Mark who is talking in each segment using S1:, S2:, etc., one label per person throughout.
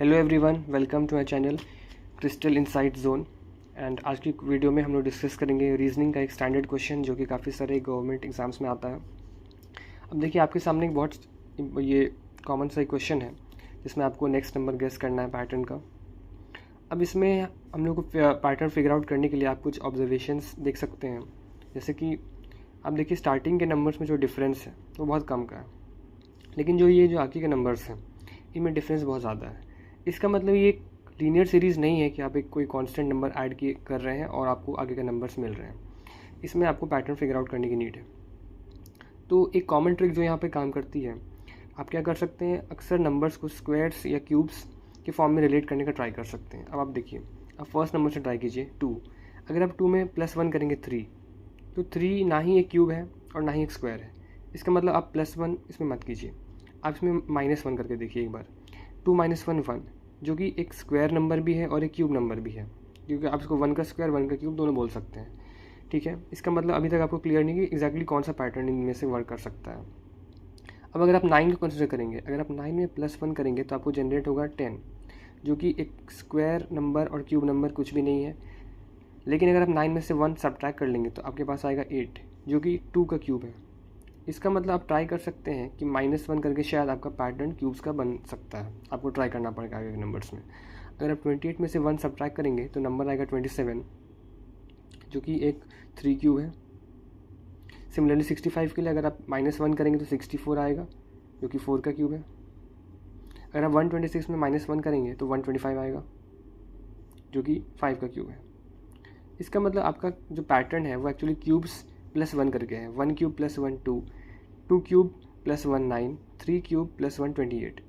S1: Hello everyone, welcome to my channel Crystal Insight Zone. And आज की video में हम लोग डिस्कस करेंगे रीजनिंग का एक स्टैंडर्ड क्वेश्चन जो कि काफ़ी सारे गवर्नमेंट एग्जाम्स में आता है। अब देखिए, आपके सामने एक बहुत ये कॉमन सा क्वेश्चन है जिसमें आपको नेक्स्ट नंबर गेस करना है पैटर्न का। अब इसमें हम लोग को पैटर्न फिगर आउट करने के लिए आप कुछ ऑब्जर्वेशंस देख सकते हैं। जैसे कि आप देखिए, स्टार्टिंग के नंबर्स में जो डिफरेंस है वो बहुत कम का है, लेकिन जो आगे के नंबर्स हैं इनमें डिफरेंस बहुत ज़्यादा है। इसका मतलब ये एक लीनियर सीरीज़ नहीं है कि आप एक कोई कांस्टेंट नंबर ऐड किए कर रहे हैं और आपको आगे के नंबर्स मिल रहे हैं। इसमें आपको पैटर्न फिगर आउट करने की नीड है। तो एक कॉमन ट्रिक जो यहाँ पे काम करती है, आप क्या कर सकते हैं, अक्सर नंबर्स को स्क्वायर्स या क्यूब्स के फॉर्म में रिलेट करने का ट्राई कर सकते हैं। अब आप देखिए, अब फर्स्ट नंबर से ट्राई कीजिए 2। अगर आप 2 में +1 करेंगे 3, तो 3 ना ही एक क्यूब है और ना ही एक स्क्वायर है। इसका मतलब आप +1 इसमें मत कीजिए, आप इसमें -1 करके देखिए एक बार। 2 - 1 1, जो कि एक स्क्वायर नंबर भी है और एक क्यूब नंबर भी है, क्योंकि आप इसको 1 का स्क्वायर 1 का क्यूब दोनों बोल सकते हैं। ठीक है, इसका मतलब अभी तक आपको क्लियर नहीं कि एग्जैक्टली कौन सा पैटर्न इनमें से वर्क कर सकता है। अब अगर आप 9 को कंसिडर करेंगे, अगर आप 9 में +1 करेंगे तो आपको जनरेट होगा 10, जो कि एक स्क्वायर नंबर और क्यूब नंबर कुछ भी नहीं है। लेकिन अगर आप 9 में से 1 सब्ट्रैक्ट कर लेंगे तो आपके पास आएगा 8, जो कि 2 का क्यूब है। इसका मतलब आप ट्राई कर सकते हैं कि -1 करके शायद आपका पैटर्न क्यूब्स का बन सकता है। आपको ट्राई करना पड़ेगा आगे के नंबर्स में। अगर आप 28 में से 1 सब्ट्रैक्ट करेंगे तो नंबर आएगा 27, जो कि एक 3 क्यूब है। सिमिलरली 65 के लिए अगर आप -1 करेंगे तो 64 आएगा, जो कि 4 का क्यूब है। अगर आप 126 में -1 करेंगे तो 125 आएगा, जो कि 5 का क्यूब है। इसका मतलब आपका जो पैटर्न है वो एक्चुअली क्यूब्स +1 करके है। 1 क्यूब +1 2, 2 क्यूब +1 9, 3 क्यूब +1 28।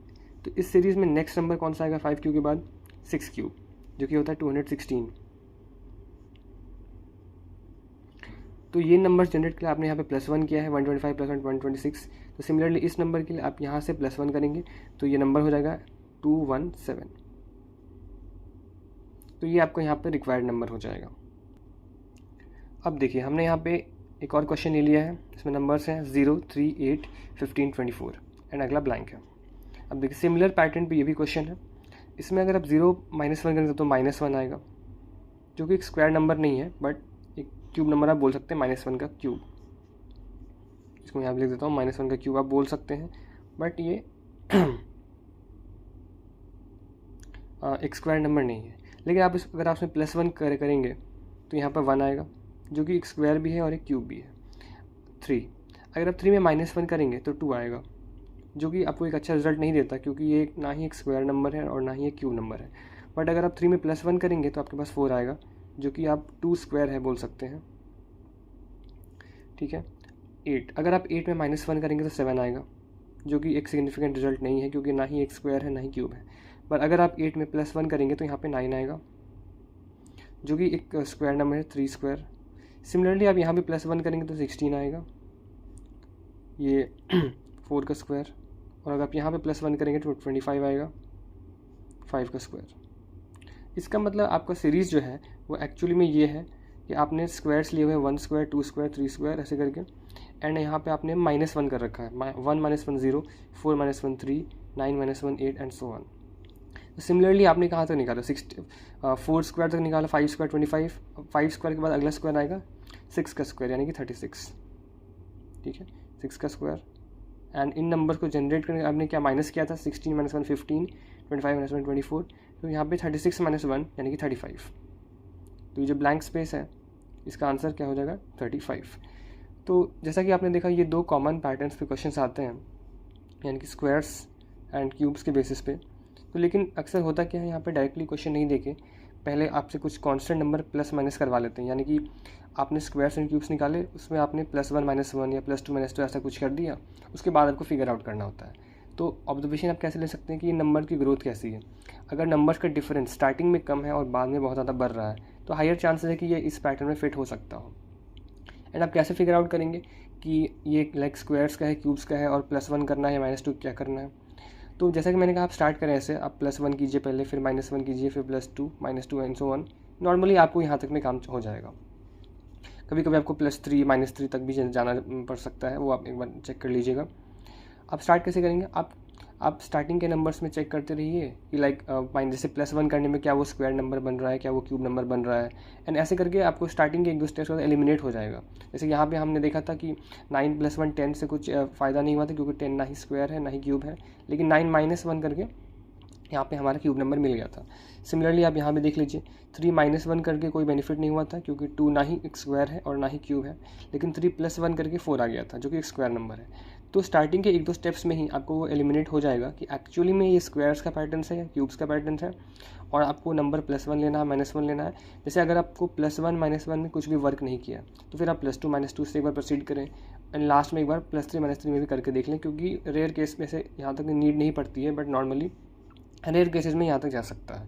S1: तो इस सीरीज़ में नेक्स्ट नंबर कौन सा आएगा 5 क्यूब के बाद? 6 क्यूब, जो कि होता है 216। तो ये नंबर जनरेट के लिए आपने यहाँ पे +1 किया है, 125 + 1 126। तो सिमिलरली इस नंबर के लिए आप यहाँ से +1 करेंगे तो ये नंबर हो जाएगा 217। तो ये आपको यहाँ पे रिक्वायर्ड नंबर हो जाएगा। अब देखिए, हमने यहाँ पे एक और क्वेश्चन ले लिया है। इसमें नंबर्स हैं 0 3 8 15 24 एंड अगला ब्लैंक है। अब देखिए, सिमिलर पैटर्न पे ये भी क्वेश्चन है। इसमें अगर आप 0 - 1 करेंगे तो -1 आएगा, जो कि एक स्क्वायर नंबर नहीं है बट एक क्यूब नंबर आप बोल सकते हैं, -1 का क्यूब। इसको यहाँ लिख देता हूँ, -1 का क्यूब आप बोल सकते हैं, बट ये एक स्क्वायर नंबर नहीं है। लेकिन आप अगर आप इसमें +1 करेंगे तो यहाँ पर 1 आएगा, जो कि एक स्क्वायर भी है और एक क्यूब भी है। 3, अगर आप 3 में -1 करेंगे तो 2 आएगा, जो कि आपको एक अच्छा रिजल्ट नहीं देता, क्योंकि ये ना ही एक स्क्वायर नंबर है और ना ही एक क्यूब नंबर है। बट अगर आप 3 में +1 करेंगे तो आपके पास 4 आएगा, जो कि आप 2 स्क्वायर है बोल सकते हैं। ठीक है। 8, अगर आप 8 में -1 करेंगे तो 7 आएगा, जो कि एक सिग्निफिकेंट रिजल्ट नहीं है, क्योंकि ना ही एक स्क्वायर है ना ही क्यूब है। पर अगर आप 8 में +1 करेंगे तो यहाँ पे 9 आएगा, जो कि एक स्क्वायर नंबर है, 3 स्क्वायर। सिमिलरली आप यहाँ पे +1 करेंगे तो 16 आएगा, ये 4 का स्क्वायर। और अगर आप यहाँ पे +1 करेंगे तो 25 आएगा, 5 का स्क्वायर। इसका मतलब आपका सीरीज़ जो है वो एक्चुअली में ये है कि आपने स्क्वायर्स लिए हुए 1 स्क्वायर 2 स्क्वायर 3 स्क्वायर ऐसे करके, एंड यहाँ पे आपने -1 कर रखा है। 1 - 1 0, 4 - 1 3, 9 - 1 8 एंड सो ऑन। सिमिलरली आपने कहाँ तक निकाला? 4 स्क्वायर तक निकाला, 5 स्क्वायर 25, 5 स्क्वायर के बाद अगला स्क्वायर आएगा 6 का स्क्वायर, यानी कि 36। ठीक है, 6 का स्क्वायर। एंड इन नंबर को जनरेट करने आपने क्या माइनस किया था? 16 - 1 15, 25 - 1 24। तो यहाँ पे 36 - 1 यानी कि 35। तो ये जो ब्लैंक स्पेस है इसका आंसर क्या हो जाएगा? 35। तो जैसा कि आपने देखा, ये 2 कॉमन पैटर्न्स पे क्वेश्चंस आते हैं, यानी कि स्क्वायर्स एंड क्यूब्स के बेसिस पे। तो लेकिन अक्सर होता क्या है, यहाँ पे डायरेक्टली क्वेश्चन नहीं देके पहले आपसे कुछ कांस्टेंट नंबर +- करवा लेते हैं। यानी कि आपने स्क्वायर्स एंड क्यूब्स निकाले, उसमें आपने +1 - 1 या +2 - 2 ऐसा कुछ कर दिया, उसके बाद आपको फिगर आउट करना होता है। तो ऑब्जर्वेशन आप कैसे ले सकते हैं कि ये नंबर की ग्रोथ कैसी है। अगर नंबर्स का डिफरेंस स्टार्टिंग में कम है और बाद में बहुत ज़्यादा बढ़ रहा है, तो हायर चांसेस है कि ये इस पैटर्न में फिट हो सकता हो। एंड आप कैसे फिगर आउट करेंगे कि ये लाइक स्क्वायर्स का है, क्यूब्स का है, और +1 करना है या -2 क्या करना है। तो जैसा कि मैंने कहा, आप स्टार्ट करें ऐसे, आप +1 कीजिए पहले, फिर -1 कीजिए, फिर +2 -2 एंड सो ऑन। नॉर्मली आपको यहाँ तक में काम हो जाएगा। कभी कभी आपको +3 -3 तक भी जाना पड़ सकता है, वो आप एक बार चेक कर लीजिएगा। आप स्टार्ट कैसे करेंगे? आप आप स्टार्टिंग के नंबर्स में चेक करते रहिए कि लाइक जैसे +1 करने में क्या वो स्क्वायर नंबर बन रहा है, क्या वो क्यूब नंबर बन रहा है, एंड ऐसे करके आपको स्टार्टिंग के एक दो स्टेप्स एलिमिनेट हो जाएगा। जैसे यहाँ पे हमने देखा था कि 9 + 1 10 से कुछ फ़ायदा नहीं हुआ था, क्योंकि 10 ना ही स्क्वायर है ना ही क्यूब है, लेकिन 9 - 1 करके यहाँ पे हमारा क्यूब नंबर मिल गया था। सिमिलरली आप यहाँ पे देख लीजिए 3 - 1 करके कोई बेनिफिट नहीं हुआ था, क्योंकि 2 ना ही एक स्क्वायर है और ना ही क्यूब है, लेकिन 3 + 1 करके 4 आ गया था, जो कि एक स्क्वायर नंबर है। तो स्टार्टिंग के एक दो स्टेप्स में ही आपको वो एलिमिनेट हो जाएगा कि एक्चुअली में ये स्क्वायर्स का पैटर्न है या क्यूब्स का पैटर्न है, और आपको नंबर +1 लेना है, -1 लेना है। जैसे अगर आपको +1 - 1 में कुछ भी वर्क नहीं किया, तो फिर आप +2 - 2 से एक बार प्रोसीड करें, एंड लास्ट में एक बार +3 - 3 में भी करके देख लें, क्योंकि रेयर केस में से यहाँ तक नीड नहीं पड़ती है, बट नॉर्मली रेयर केसेस में यहाँ तक जा सकता है।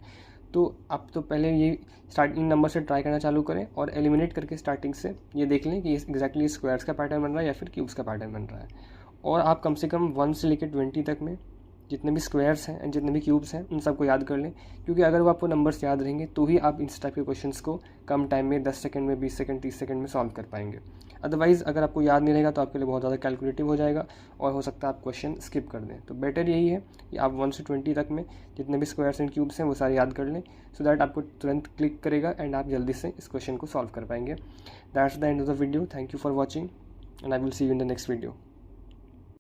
S1: तो आप तो पहले ये स्टार्टिंग नंबर से ट्राई करना चालू करें और एलिमिनेट करके स्टार्टिंग से ये देख लें कि एग्जैक्टली स्क्वायर्स का पैटर्न बन रहा है या फिर क्यूब्स का पैटर्न बन रहा है। और आप कम से कम 1 से लेकर 20 तक में जितने भी स्क्वायर्स हैं एंड जितने भी क्यूब्स हैं उन सबको याद कर लें, क्योंकि अगर वो आपको नंबर्स याद रहेंगे तो ही आप इस टाइप के क्वेश्चंस को कम टाइम में 10 सेकंड में, 20 सेकंड, 30 सेकंड में सॉल्व कर पाएंगे। अदरवाइज़ अगर आपको याद नहीं रहेगा तो आपके लिए बहुत ज़्यादा कैलकुलेटिव हो जाएगा और हो सकता है आप क्वेश्चन स्किप कर दें। तो बेटर यही है कि आप 1 से 20 तक में जितने भी स्क्वायर्स एंड क्यूब्स हैं वो सारे याद कर लें, सो दैट आपको तुरंत क्लिक करेगा एंड आप जल्दी से इस क्वेश्चन को सॉल्व कर पाएंगे। That's the end of the video. Thank you for watching and I will see you in the next video.